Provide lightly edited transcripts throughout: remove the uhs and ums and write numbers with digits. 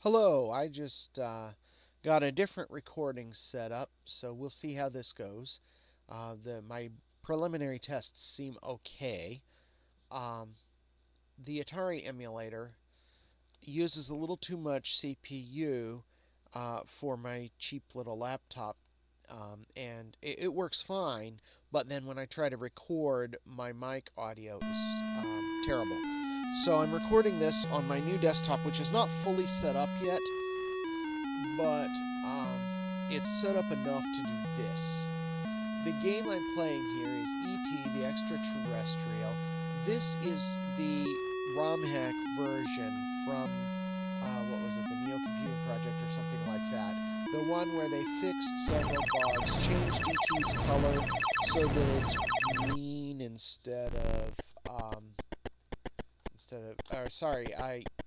Hello, I just got a different recording set up, so we'll see how this goes. My preliminary tests seem okay. Um, the Atari emulator uses a little too much CPU for my cheap little laptop, and it works fine, but then when I try to record, my mic audio is terrible. So I'm recording this on my new desktop, which is not fully set up yet, but it's set up enough to do this. The game I'm playing here is E.T. the Extra Terrestrial. This is the romhack version from, what was it, the Neo Computing Project or something like that. The one where they fixed several bugs, changed E.T.'s color so that it's green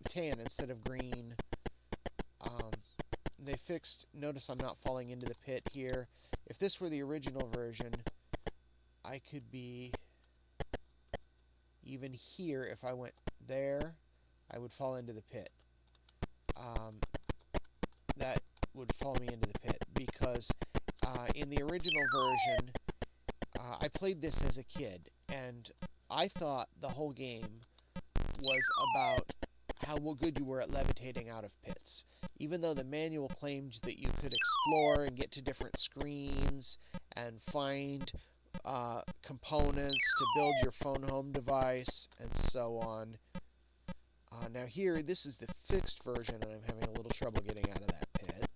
tan instead of green. They fixed, notice I'm not falling into the pit here. If this were the original version, I could be even here. If I went there, I would fall into the pit. That would fall me into the pit because in the original version, I played this as a kid, and I thought the whole game was about how good you were at levitating out of pits. Even though the manual claimed that you could explore and get to different screens and find components to build your phone home device and so on. Now here, this is the fixed version, and I'm having a little trouble getting out of that pit.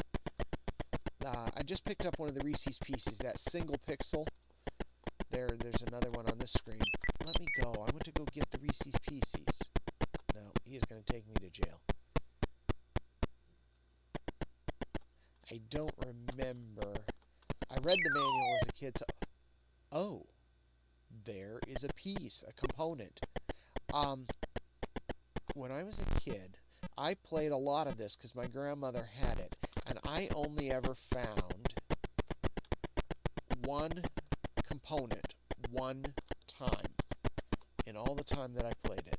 I just picked up one of the Reese's Pieces, that single pixel. There's another one on this screen. Let me go. I want to go get the Reese's Pieces. No, he is going to take me to jail. I don't remember. I read the manual as a kid. Oh, there is a piece, a component. When I was a kid, I played a lot of this because my grandmother had it, and I only ever found one component one time in all the time that I played it.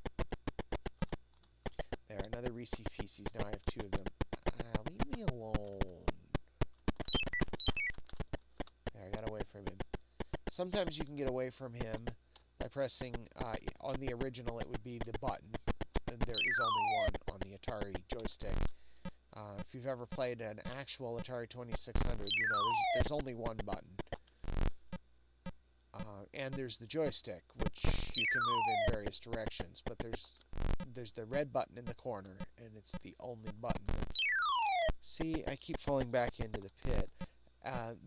There, another Reese's Pieces. Now I have two of them. Leave me alone. There, I got away from him. Sometimes you can get away from him by pressing, on the original it would be the button, and there is only one on the Atari joystick. If you've ever played an actual Atari 2600, you know there's only one button. And there's the joystick, which you can move in various directions, but there's the red button in the corner, and it's the only button. See, I keep falling back into the pit.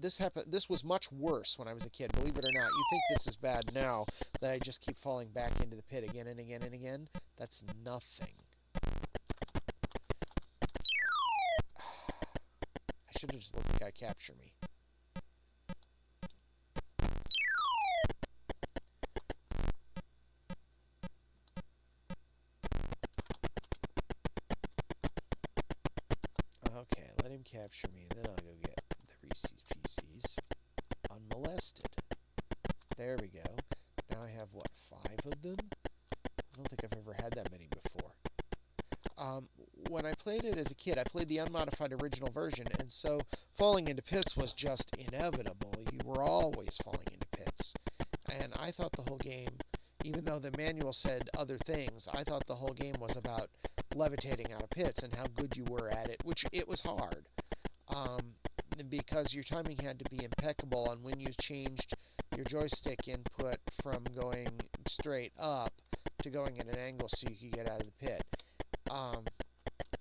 This was much worse when I was a kid, believe it or not. You think this is bad now, that I just keep falling back into the pit again and again and again? That's nothing. I should have just let the guy capture me. Okay, let him capture me, and then I'll go get the Reese's Pieces unmolested. There we go. Now I have, what, 5 of them? I don't think I've ever had that many before. When I played it as a kid, I played the unmodified original version, and so falling into pits was just inevitable. You were always falling into pits. And I thought the whole game, even though the manual said other things, I thought the whole game was about levitating out of pits and how good you were at it, which it was hard. Because your timing had to be impeccable on when you changed your joystick input from going straight up to going at an angle so you could get out of the pit.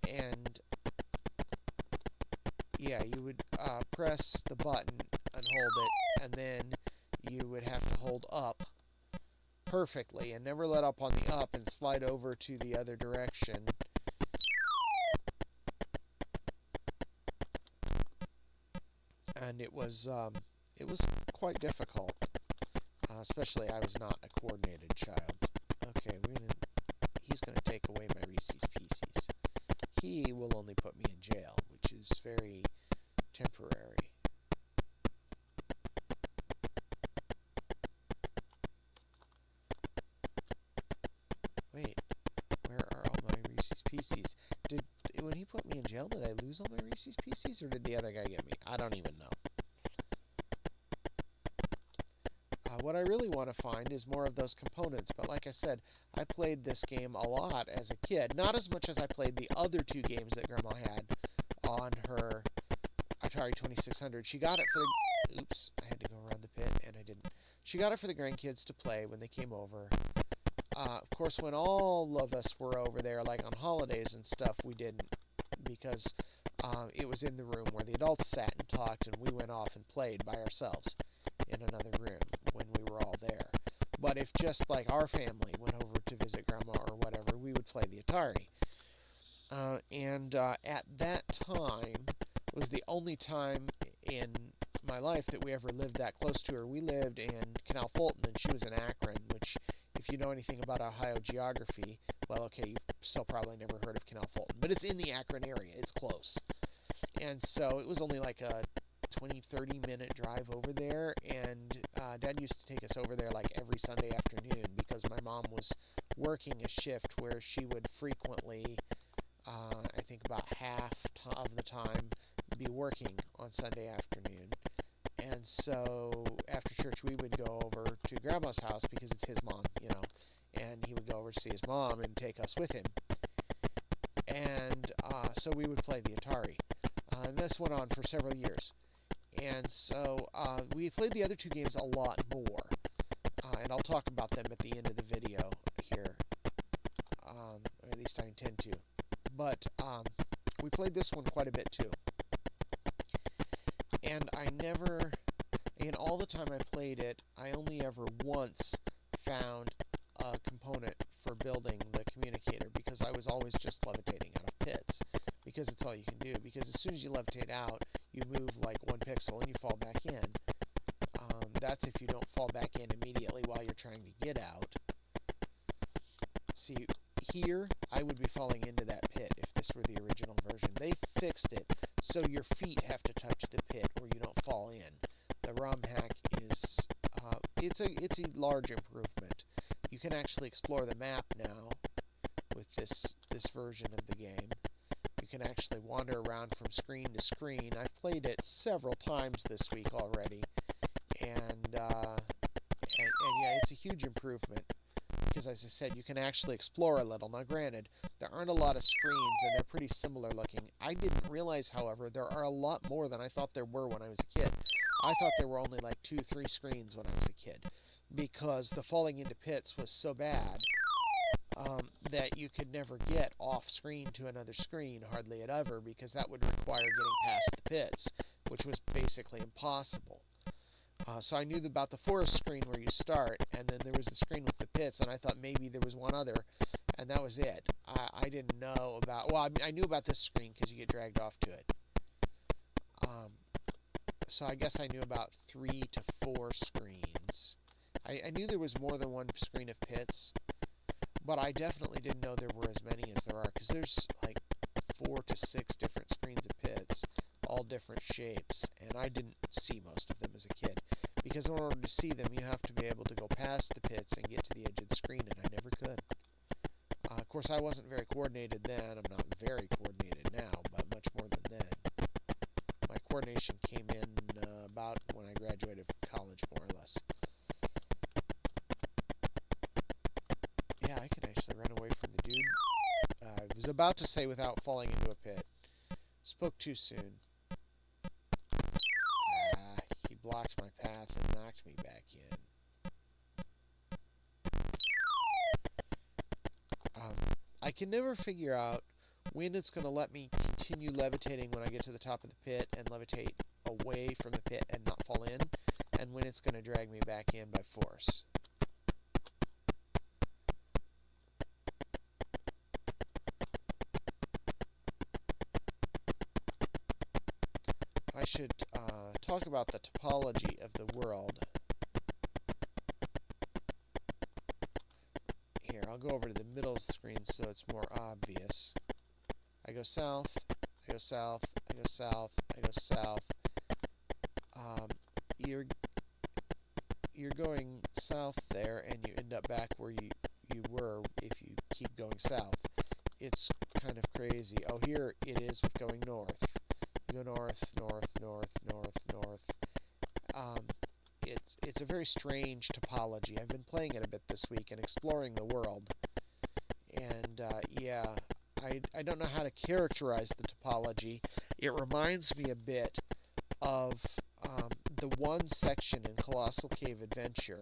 And yeah, you would press the button and hold it, and then you would have to hold up perfectly and never let up on the up and slide over to the other direction. And it was quite difficult, especially I was not a coordinated child. Okay, he's gonna take away my Reese's Pieces. He will only put me in jail, which is very temporary. Wait, where are all my Reese's Pieces? When he put me me in jail? Did I lose all my Reese's Pieces, or did the other guy get me? I don't even know. What I really want to find is more of those components, but like I said, I played this game a lot as a kid. Not as much as I played the other two games that Grandma had on her Atari 2600. She got it for the... Oops, I had to go around the pit, and I didn't. She got it for the grandkids to play when they came over. Of course, when all of us were over there, like on holidays and stuff, we didn't, because it was in the room where the adults sat and talked, and we went off and played by ourselves in another room when we were all there. But if just like our family went over to visit Grandma or whatever, we would play the Atari. At that time, it was the only time in my life that we ever lived that close to her. We lived in Canal Fulton, and she was in Akron, which, if you know anything about Ohio geography, well, okay, you've still probably never heard of Canal Fulton, but it's in the Akron area. It's close. And so it was only like a 20-30 minute drive over there, and Dad used to take us over there like every Sunday afternoon because my mom was working a shift where she would frequently, I think about half of the time, be working on Sunday afternoon. And so after church we would go over to Grandma's house because it's his mom, you know, and he would go over to see his mom and take us with him. And so we would play the Atari. And this went on for several years. And so we played the other two games a lot more. And I'll talk about them at the end of the video here. Or at least I intend to. But we played this one quite a bit too. And I never, in all the time I played it, I only ever once found a component for building the communicator, because I was always just levitating out of pits, because it's all you can do. Because as soon as you levitate out, you move like 1 pixel and you fall back in. That's if you don't fall back in immediately while you're trying to get out. See, here, I would be falling into that pit if this were the original version. They fixed it so your feet have to touch the pit or you don't fall in. The romhack is, it's a large improvement. You can actually explore the map now with this version of the game. You can actually wander around from screen to screen. I've played it several times this week already, and yeah, it's a huge improvement. Because, as I said, you can actually explore a little. Now, granted, there aren't a lot of screens, and they're pretty similar looking. I didn't realize, however, there are a lot more than I thought there were when I was a kid. I thought there were only like 2-3 screens when I was a kid, because the falling into pits was so bad that you could never get off screen to another screen, hardly ever, because that would require getting past the pits, which was basically impossible. So I knew about the forest screen where you start, and then there was the screen with the pits, and I thought maybe there was one other, and that was it. I didn't know about... Well, I knew about this screen because you get dragged off to it. So I guess I knew about 3 to 4 screens. I knew there was more than one screen of pits, but I definitely didn't know there were as many as there are, because there's like 4 to 6 different screens of pits, all different shapes, and I didn't see most of them as a kid. Because in order to see them, you have to be able to go past the pits and get to the edge of the screen, and I never could. Of course, I wasn't very coordinated then. I'm not very coordinated now, but much more than then. My coordination came in about when I graduated from college, more or less. Yeah, I can actually run away from the dude. I was about to say without falling into a pit. Spoke too soon. He blocked my path and knocked me back in. I can never figure out when it's going to let me continue levitating when I get to the top of the pit and levitate away from the pit and not fall in, and when it's going to drag me back in by force. I should talk about the topology of the world. Here, I'll go over to the middle screen so it's more obvious. I go south, I go south, I go south, I go south. You're going south there, and you end up back where you were if you keep going south. It's kind of crazy. Oh, here it is with going north. You go north, north, north, north, north. Um, it's a very strange topology. I've been playing it a bit this week and exploring the world. And yeah, I don't know how to characterize the topology. It reminds me a bit of the one section in Colossal Cave Adventure,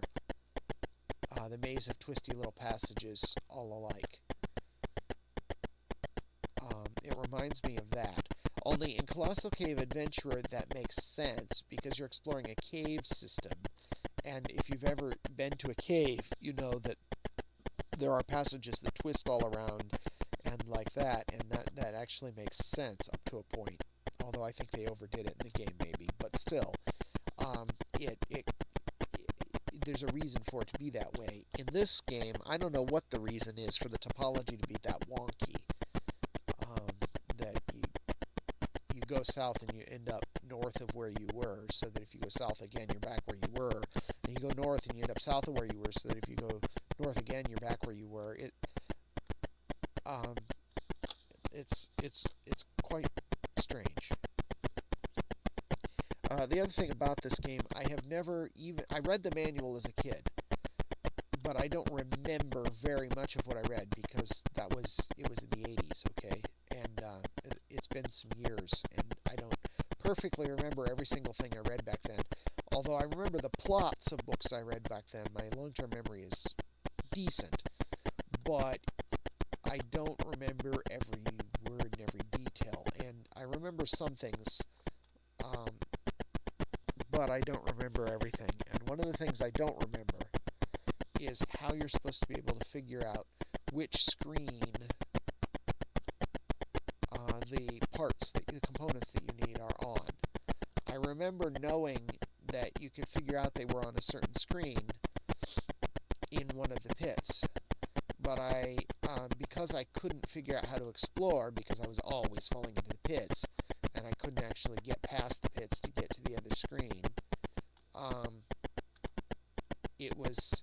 the maze of twisty little passages all alike. It reminds me of that. Only in Colossal Cave Adventure that makes sense because you're exploring a cave system. And if you've ever been to a cave, you know that there are passages that twist all around and like that, and that actually makes sense up to a point. Although I think they overdid it in the game maybe, but still, there's a reason for it to be that way. In this game, I don't know what the reason is for the topology to be that wonky. That you go south and you end up north of where you were, so that if you go south again, you're back where you were. And you go north and you end up south of where you were, so that if you go north again, you're back where you were. It's quite strange. The other thing about this game, I read the manual as a kid, but I don't remember very much of what I read because it was in the 80s, okay? And it's been some years, and I don't perfectly remember every single thing I read back then. Although I remember the plots of books I read back then. My long-term memory is decent, but I don't remember every word and every detail. And I remember some things, but I don't remember everything. And one of the things I don't remember is how you're supposed to be able to figure out which screen the components that you need are on. I remember knowing that you could figure out they were on a certain screen in one of the pits, but because I couldn't figure out how to explore because I was always falling into the pits, and I couldn't actually get past the pits to get to the other screen, it was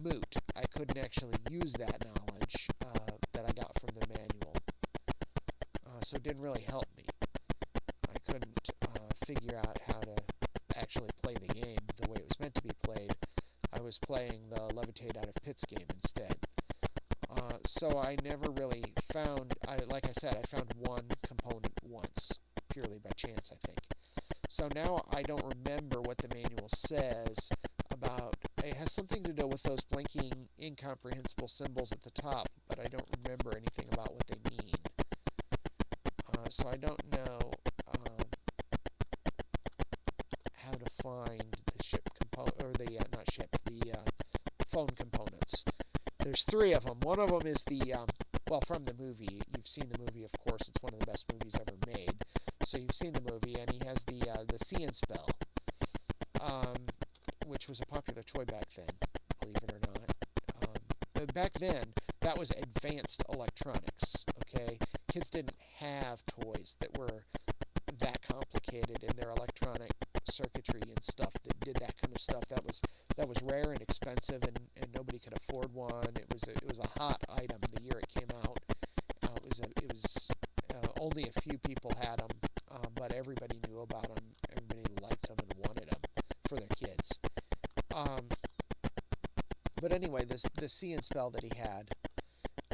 moot. I couldn't actually use that knowledge that I got from the manual, so it didn't really help me. I couldn't figure out how to actually play the game the way it was meant to be played. I was playing the levitate out of pits game instead. So I never really found, like I said, I found one component once, purely by chance, I think. So now I don't remember what the manual says about, it has something to do with those blinking, incomprehensible symbols at the top, but I don't remember anything about what they mean. So I don't know how to find the ship component, or the, not ship, the phone components. There's three of them. One of them is the, well, from the movie. You've seen the movie, of course. It's one of the best movies ever made. So you've seen the movie, and he has the See and Spell, which was a popular toy back then, believe it or not. Back then, that was advanced electronics, okay? Kids didn't have toys that were that complicated in their electronic circuitry and stuff that did that kind of stuff. That was rare and expensive, and nobody could afford one. It was a hot item the year it came out. It was only a few people had them, but everybody knew about them. Everybody liked them and wanted them for their kids. But anyway, the See and Spell that he had.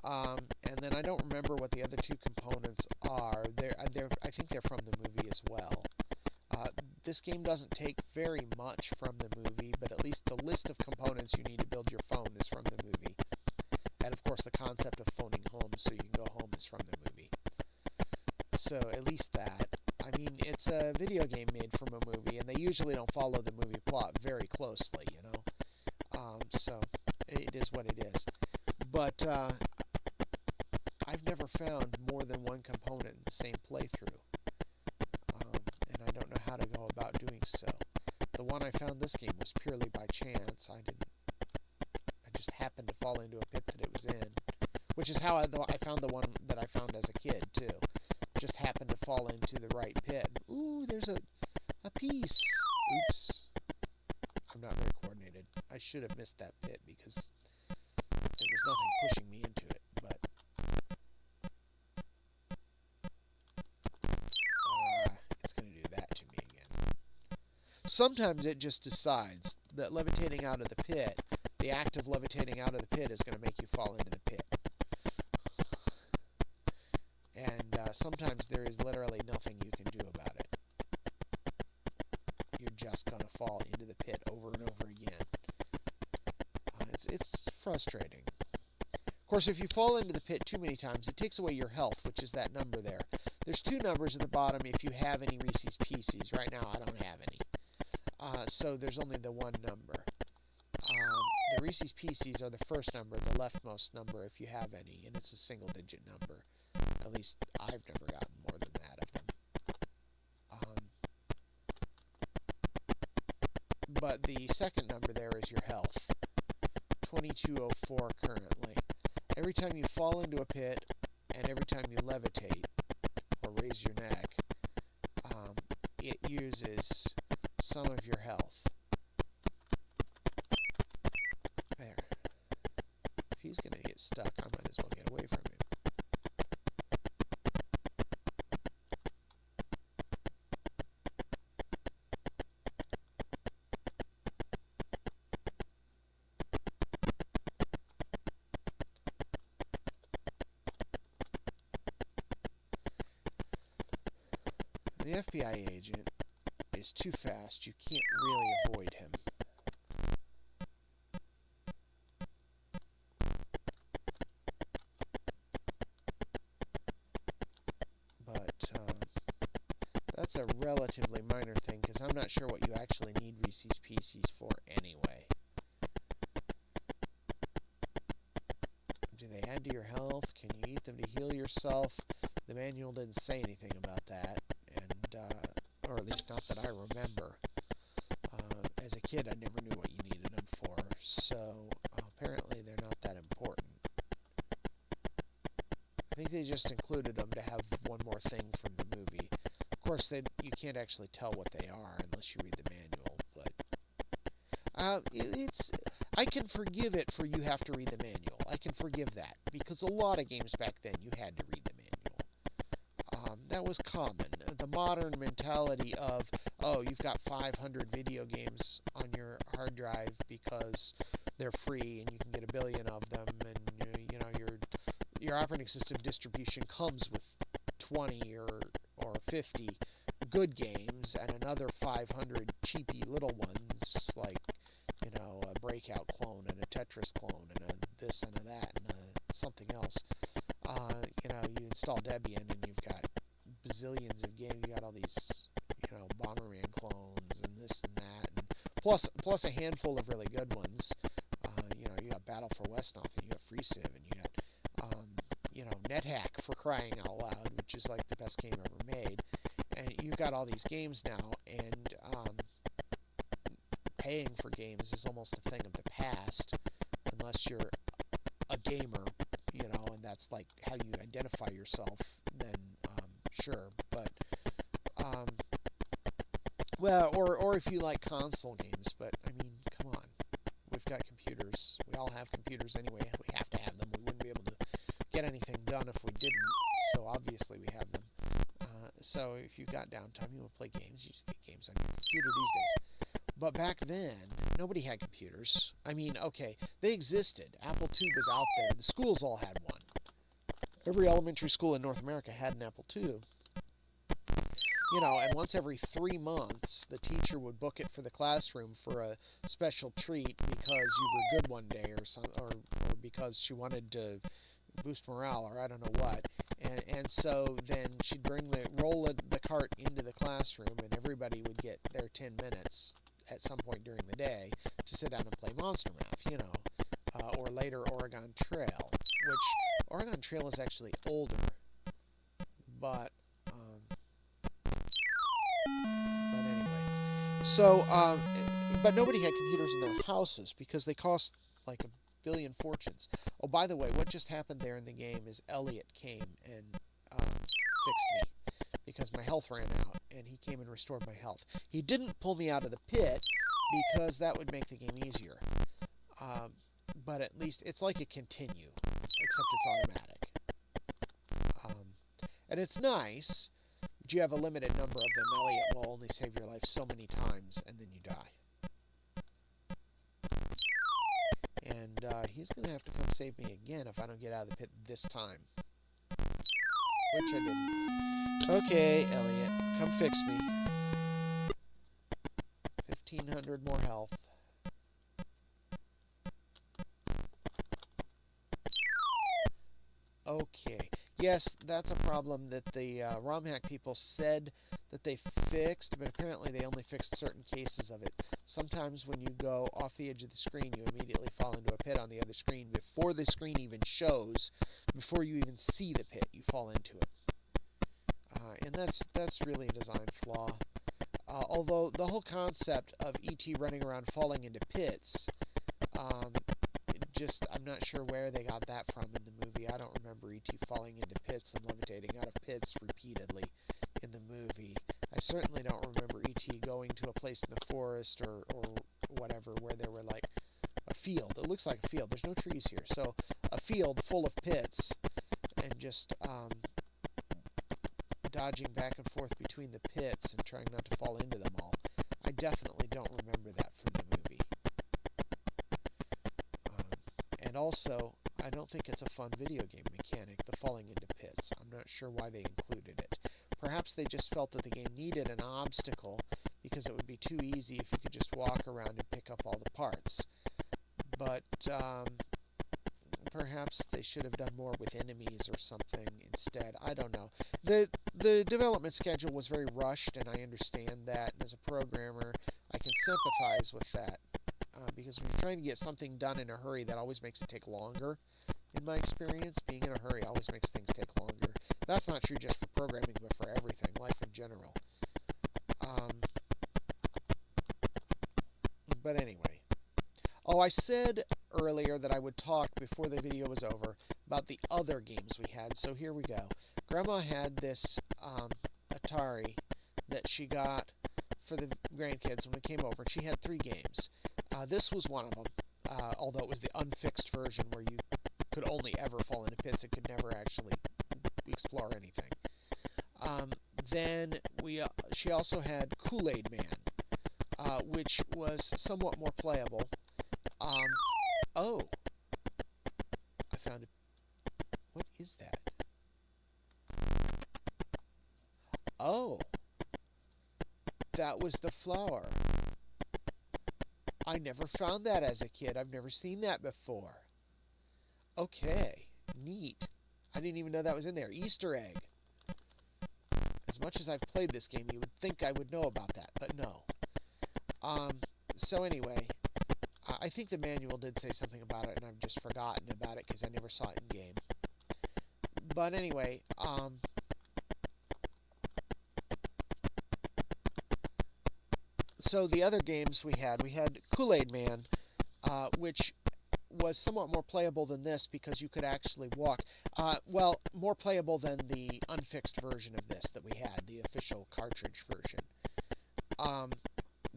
And then I don't remember what the other two components are. I think they're from the movie as well. This game doesn't take very much from the movie, but at least the list of components you need to build your phone is from the movie. And of course the concept of phoning home so you can go home is from the movie. So at least that. I mean, it's a video game made from a movie, and they usually don't follow the movie plot very closely, you know. So it is what it is. But I've never found more than one component in the same playthrough. And I don't know how to go about doing so. The one I found this game was purely by chance. I just happened to fall into a pit that it was in. Which is how I found the one that I found as a kid, too. Just happened to fall into the right pit. Ooh, there's a piece. Oops. I'm not very coordinated. I should have missed that pit because there was nothing pushing me into it. But Sometimes it just decides that levitating out of the pit, the act of levitating out of the pit is going to make you fall into the pit. And sometimes there is literally nothing you can do about it. You're just going to fall into the pit over and over again. It's frustrating. Of course, if you fall into the pit too many times, it takes away your health, which is that number there. There's two numbers at the bottom if you have any Reese's Pieces. Right now, I don't have any. So there's only the one number. The Reese's Pieces are the first number, the leftmost number, if you have any, and it's a single-digit number. At least I've never gotten more than that of them. But the second number there is your health. 2204 currently. Every time you fall into a pit, and every time you levitate, or raise your neck, it uses some of your health. There. If he's going to get stuck, I might as well get away from him. The FBI agent is too fast. You can't really avoid him. But that's a relatively minor thing, because I'm not sure what you actually need Reese's Pieces for anyway. Do they add to your health? Can you eat them to heal yourself? The manual didn't say anything about that. Or at least not that I remember. As a kid, I never knew what you needed them for, so apparently they're not that important. I think they just included them to have one more thing from the movie. Of course, you can't actually tell what they are unless you read the manual, but I can forgive it for you have to read the manual. I can forgive that, because a lot of games back then you had to read the manual. That was common. The modern mentality of, oh, you've got 500 video games on your hard drive because they're free and you can get a billion of them, and you know your operating system distribution comes with 20 or 50 good games and another 500 cheapy little ones like, you know, a Breakout clone and a Tetris clone and a this and a that and a something else. You know, you install Debian and you've got bazillions of games. You got all these, you know, Bomberman clones and this and that, and plus a handful of really good ones. You know, you got Battle for Westnoth, and you got FreeCiv, and you got you know, NetHack, for crying out loud, which is like the best game ever made. And you've got all these games now, and paying for games is almost a thing of the past, unless you're a gamer, you know, and that's like how you identify yourself. Then sure, but well, or if you like console games, but I mean, come on, we've got computers. We all have computers anyway. We have to have them. We wouldn't be able to get anything done if we didn't. So obviously we have them. So if you've got downtime, you want to play games, you just get games on your computer these days. But back then, nobody had computers. I mean, okay, they existed. Apple II was out there. The schools all had one. Every elementary school in North America had an Apple II. You know, and once every 3 months, the teacher would book it for the classroom for a special treat because you were good one day or because she wanted to boost morale or I don't know what. And so then she'd roll the cart into the classroom, and everybody would get their 10 minutes at some point during the day to sit down and play Monster Math, you know, or later Oregon Trail, which Oregon Trail is actually older, but anyway. So, but nobody had computers in their houses because they cost like a billion fortunes. Oh, by the way, what just happened there in the game is Elliot came and fixed me because my health ran out, and he came and restored my health. He didn't pull me out of the pit because that would make the game easier. But at least it's like a continue, except it's automatic. And it's nice But you have a limited number of them. Elliot will only save your life so many times, and then you die. And he's going to have to come save me again if I don't get out of the pit this time. Which I didn't. Okay, Elliot, come fix me. 1,500 more health. Okay. Yes, that's a problem that the romhack people said that they fixed, but apparently they only fixed certain cases of it. Sometimes when you go off the edge of the screen, you immediately fall into a pit on the other screen before the screen even shows, before you even see the pit, you fall into it. And that's really a design flaw. Although the whole concept of E.T. running around falling into pits, I'm not sure where they got that from in the movie. I don't remember E.T. falling into pits and levitating out of pits repeatedly in the movie. I certainly don't remember E.T. going to a place in the forest or whatever where there were like a field. It looks like a field. There's no trees here. So a field full of pits and just dodging back and forth between the pits and trying not to fall into them all. I definitely don't remember that from the movie. And also, I don't think it's a fun video game mechanic, the falling into pits. I'm not sure why they included it. Perhaps they just felt that the game needed an obstacle because it would be too easy if you could just walk around and pick up all the parts. But perhaps they should have done more with enemies or something instead. I don't know. The development schedule was very rushed, and I understand that. And as a programmer, I can sympathize with that. Because when you're trying to get something done in a hurry, that always makes it take longer. In my experience, being in a hurry always makes things take longer. That's not true just for programming, but for everything, life in general. But anyway. Oh, I said earlier that I would talk before the video was over about the other games we had, so here we go. Grandma had this Atari that she got for the grandkids when we came over. She had 3 games. This was one of them, although it was the unfixed version where you could only ever fall into pits and could never actually explore anything. Then she also had Kool-Aid Man, which was somewhat more playable. Oh, I found it. What is that? Oh, that was the flower. I never found that as a kid. I've never seen that before. Okay, neat. I didn't even know that was in there. Easter egg. As much as I've played this game, you would think I would know about that, but no. So anyway, I think the manual did say something about it, and I've just forgotten about it because I never saw it in game. But anyway, so the other games we had Kool-Aid Man, which was somewhat more playable than this because you could actually walk. Well, more playable than the unfixed version of this that we had, the official cartridge version.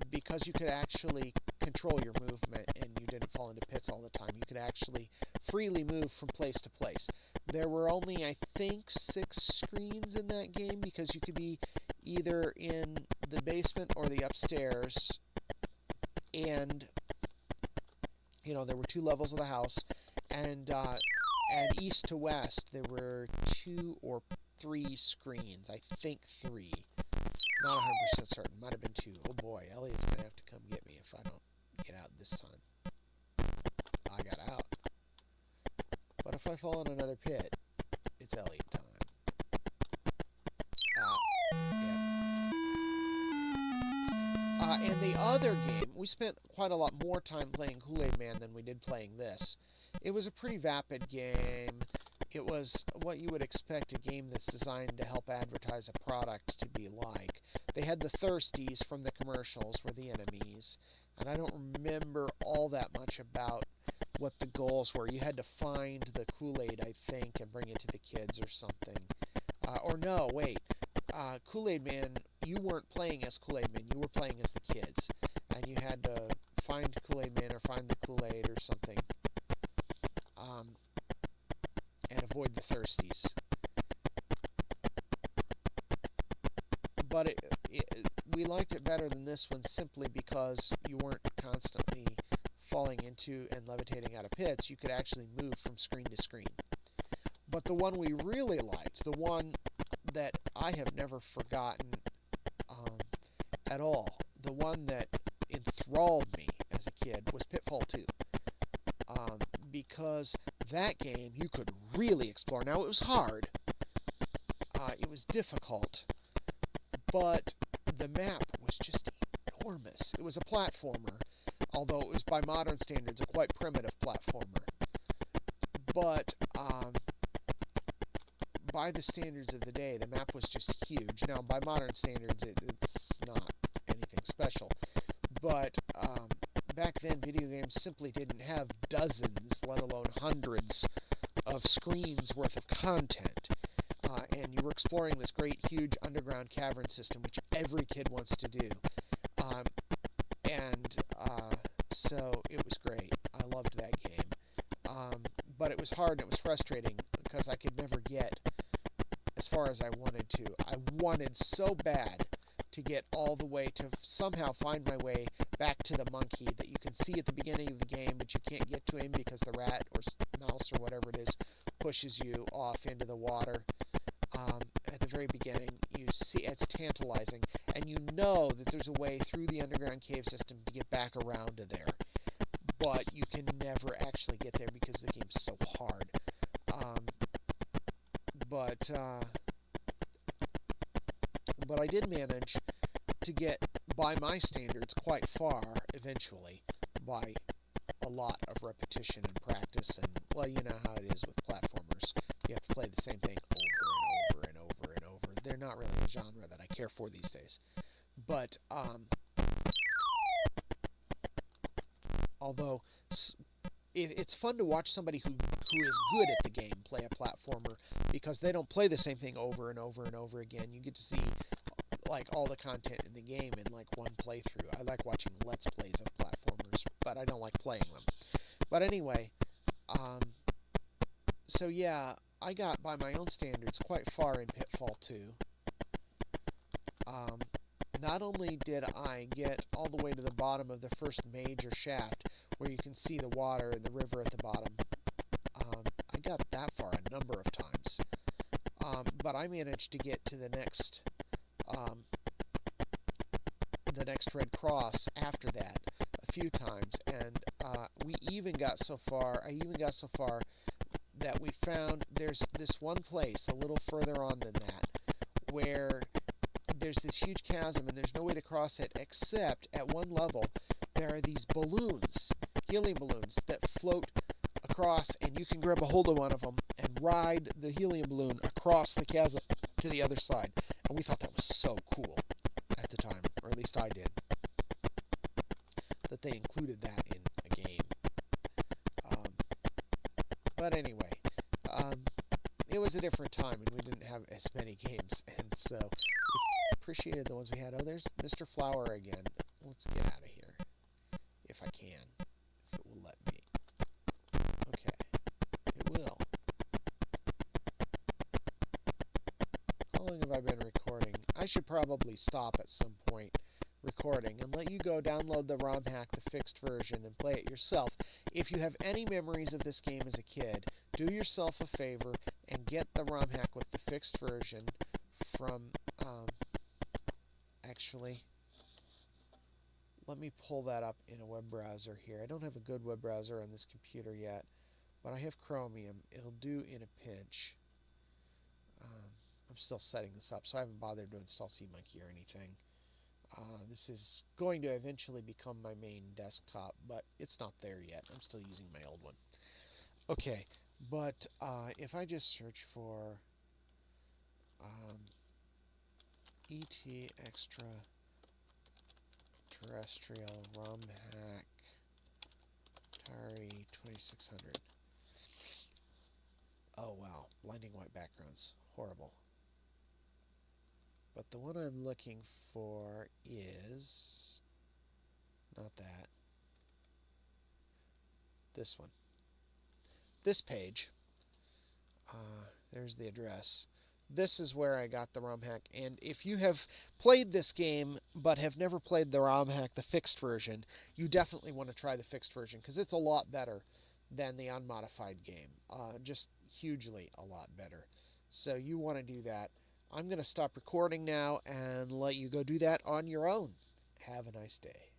Because you could actually control your movement and you didn't fall into pits all the time. You could actually freely move from place to place. There were only, I think, 6 screens in that game because you could be either in the basement or the upstairs, and there were 2 levels of the house, and east to west there were 2 or 3 screens. I think 3. Not 100% certain. Might have been 2. Oh boy, Elliot's gonna have to come get me if I don't get out this time. I got out. But if I fall in another pit, it's Elliot time. And the other game, we spent quite a lot more time playing Kool-Aid Man than we did playing this. It was a pretty vapid game. It was what you would expect a game that's designed to help advertise a product to be like. They had the Thirsties from the commercials were the enemies, and I don't remember all that much about what the goals were. You had to find the Kool-Aid, I think, and bring it to the kids or something. Or no, wait. Kool-Aid Man, you weren't playing as Kool-Aid Man, you were playing as the kids. And you had to find Kool-Aid Man or find the Kool-Aid or something. And avoid the Thirsties. we liked it better than this one simply because you weren't constantly falling into and levitating out of pits. You could actually move from screen to screen. But the one we really liked, the one that I have never forgotten at all, the one that enthralled me as a kid, was Pitfall 2. Because that game you could really explore. Now, it was hard. It was difficult. But the map was just enormous. It was a platformer, although it was by modern standards a quite primitive platformer. But by the standards of the day, the map was just huge. Now, by modern standards, it's not anything special. But back then, video games simply didn't have dozens, let alone hundreds, of screens worth of content. And you were exploring this great, huge underground cavern system, which every kid wants to do. So it was great. I loved that game. But it was hard and it was frustrating because I could never get as far as I wanted to. I wanted so bad to get all the way to somehow find my way back to the monkey that you can see at the beginning of the game, but you can't get to him because the rat or mouse or whatever it is pushes you off into the water. At the very beginning, you see it's tantalizing, and you know that there's a way through the underground cave system to get back around to there, but you can never actually get there because the game's so hard. But I did manage to get, by my standards, quite far eventually by a lot of repetition and practice. And, well, you know how it is with platformers. You have to play the same thing over and over and over and over. They're not really a genre that I care for these days. But, although it's fun to watch somebody who is good at the game play a platformer, because they don't play the same thing over and over and over again. You get to see like all the content in the game in like one playthrough. I like watching Let's Plays of platformers, but I don't like playing them. But anyway, so yeah, I got, by my own standards, quite far in Pitfall 2. Not only did I get all the way to the bottom of the first major shaft, where you can see the water and the river at the bottom, I got that far a number of times. But I managed to get to the next red cross after that a few times, and I even got so far that we found there's this one place a little further on than that where there's this huge chasm and there's no way to cross it, except at one level there are these balloons, helium balloons, that float across, and you can grab a hold of one of them and ride the helium balloon across the chasm to the other side. And we thought that was so cool at the time, or at least I did, that they included that in a game. But anyway, it was a different time, and we didn't have as many games, and so we appreciated the ones we had. Oh, there's Mr. Flower again. Let's get out of here, if I can, if it will let me. Okay, it will. How long have I been recording? I should probably stop at some point recording and let you go download the romhack, the fixed version, and play it yourself. If you have any memories of this game as a kid, do yourself a favor and get the romhack with the fixed version from, actually, let me pull that up in a web browser here. I don't have a good web browser on this computer yet, but I have Chromium. It'll do in a pinch. I'm still setting this up, so I haven't bothered to install CMonkey or anything. This is going to eventually become my main desktop, but it's not there yet. I'm still using my old one. Okay, but if I just search for ET Extra Terrestrial romhack Atari 2600. Oh wow, blinding white backgrounds. Horrible. But the one I'm looking for is not that. This one. This page. There's the address. This is where I got the ROM hack. And if you have played this game but have never played the ROM hack, the fixed version, you definitely want to try the fixed version because it's a lot better than the unmodified game. Just hugely a lot better. So you want to do that. I'm going to stop recording now and let you go do that on your own. Have a nice day.